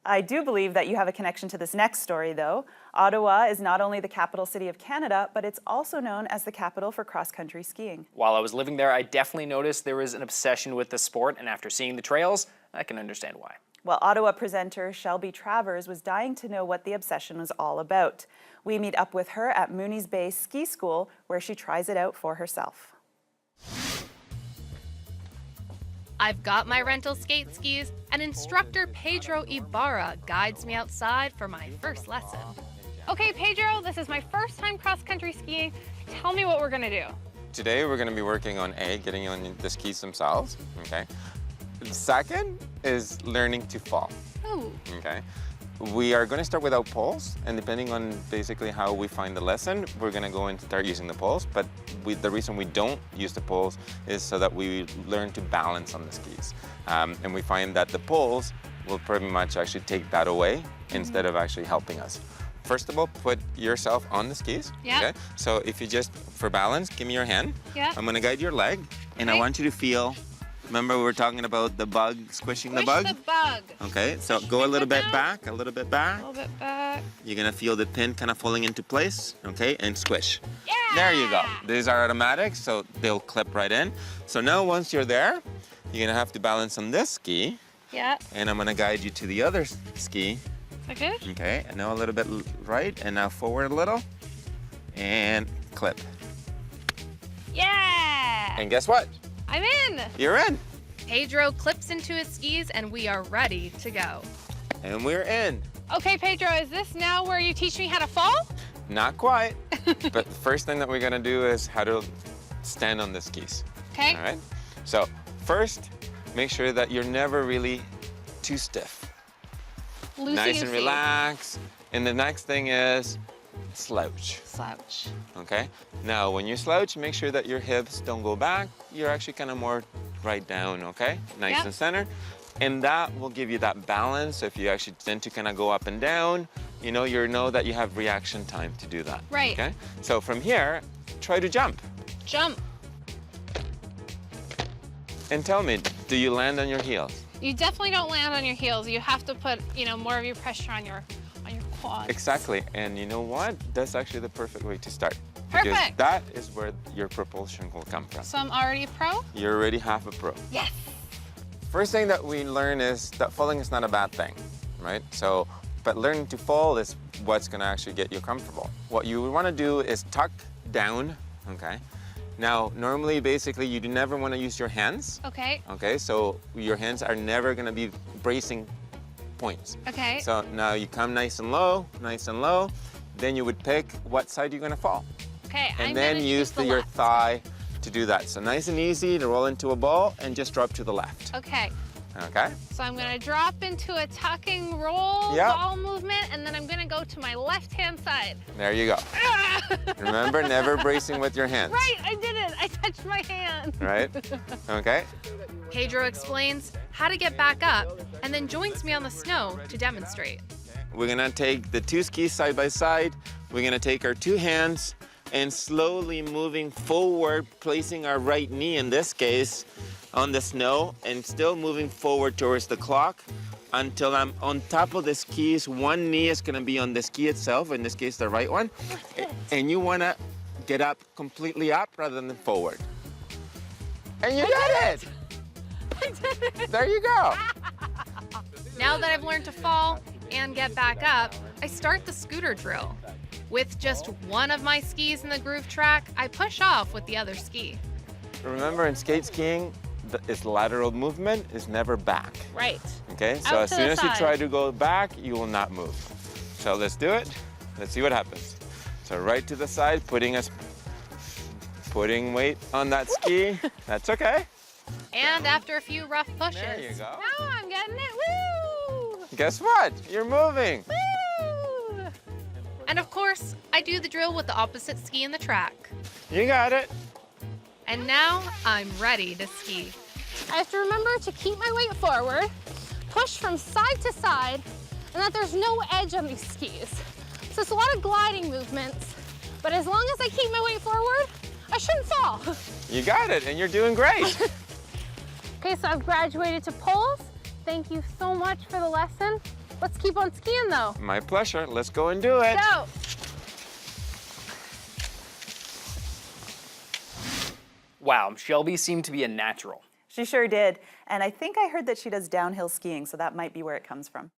I do believe that you have a connection to this next story, though. Ottawa is not only the capital city of Canada, but it's also known as the capital for cross-country skiing. While I was living there, I definitely noticed there was an obsession with the sport, and after seeing the trails, I can understand why. Well, Ottawa presenter Shelby Travers was dying to know what the obsession was all about. We meet up with her at Mooney's Bay Ski School, where she tries it out for herself. I've got my rental skate skis, and instructor Pedro Ibarra guides me outside for my first lesson. Okay, Pedro, this is my first time cross-country skiing. Tell me what we're gonna do. Today, we're gonna be working on getting on the skis themselves, okay? The second is learning to fall, Oh. okay? We are gonna start without poles, and depending on basically how we find the lesson, we're gonna go and start using the poles, but the reason we don't use the poles is so that we learn to balance on the skis. And we find that the poles will pretty much actually take that away instead of actually helping us. First of all, put yourself on the skis, Yeah. okay? So if you just, for balance, give me your hand. Yeah. I'm gonna guide your leg, and I Okay. want you to feel, remember we were talking about the bug, squishing the bug? Push the bug. Okay, so Push go a the little bug bit down. back, a little bit back. A little bit back. You're gonna feel the pin kind of falling into place, okay, and squish. Yeah! There you go. These are automatic, so they'll clip right in. So now once you're there, you're gonna have to balance on this ski, Yeah. and I'm gonna guide you to the other ski, Is that good? okay, and now a little bit right, and now forward a little, and clip. Yeah! And guess what? I'm in! You're in, Pedro clips into his skis, and we are ready to go. and we're in. Okay, Pedro, is this now where you teach me how to fall? Not quite, but the first thing that we're gonna do is how to stand on the skis. Okay. All right? So first, make sure that you're never really too stiff. Nice and relaxed. And the next thing is slouch, Slouch. okay? Now, when you slouch, make sure that your hips don't go back. You're actually kind of more right down, okay? Nice Yep. and center. And that will give you that balance. If you actually tend to kind of go up and down, you know that you have reaction time to do that. Right. Okay? So from here, try to jump. Jump. And tell me, do you land on your heels? You definitely don't land on your heels. You have to put, more of your pressure on your quads. Exactly. And you know what? That's actually the perfect way to start. Because Perfect. that is where your propulsion will come from. So I'm already a pro? You're already half a pro. Yes. First thing that we learn is that falling is not a bad thing, right? But learning to fall is what's gonna actually get you comfortable. What you wanna do is tuck down, okay? Now, normally, basically, you do never wanna use your hands, Okay. okay? So your hands are never gonna be bracing points. Okay. So now you come nice and low, then you would pick what side you're gonna fall. Okay. I'm And then gonna use the your left. thigh to do that. So nice and easy to roll into a ball and just drop to the left, Okay. okay? So I'm gonna drop into a tucking roll Yep. ball movement, and then I'm gonna go to my left-hand side. There you go. Remember, never bracing with your hands. Right, I did it. I touched my hand. Right? Okay. Pedro explains how to get back up, and then joins me on the snow to demonstrate. We're gonna take the two skis side by side. We're gonna take our two hands and slowly moving forward, placing our right knee, in this case, on the snow, and still moving forward towards the clock until I'm on top of the skis. One knee is gonna be on the ski itself, in this case, the right one. And you wanna get up completely up rather than forward. And you did it! There you go. Now that I've learned to fall and get back up, I start the scooter drill. With just one of my skis in the groove track, I push off with the other ski. Remember, in skate skiing, its lateral movement is never back. Right. Okay, so Out as to soon the as you side. try to go back, you will not move. So let's do it. Let's see what happens. So right to the side, putting weight on that ski. That's okay. And after a few rough pushes, There you go. Now I'm getting it. Woo! Guess what? You're moving. Woo! and of course, I do the drill with the opposite ski in the track. You got it. And now I'm ready to ski. I have to remember to keep my weight forward, push from side to side, and that there's no edge on these skis. So it's a lot of gliding movements, but as long as I keep my weight forward, I shouldn't fall. You got it, and you're doing great. Okay, so I've graduated to poles. Thank you so much for the lesson. Let's keep on skiing though. My pleasure. Let's go and do it. Go. Wow, Shelby seemed to be a natural. She sure did. And I think I heard that she does downhill skiing, so that might be where it comes from.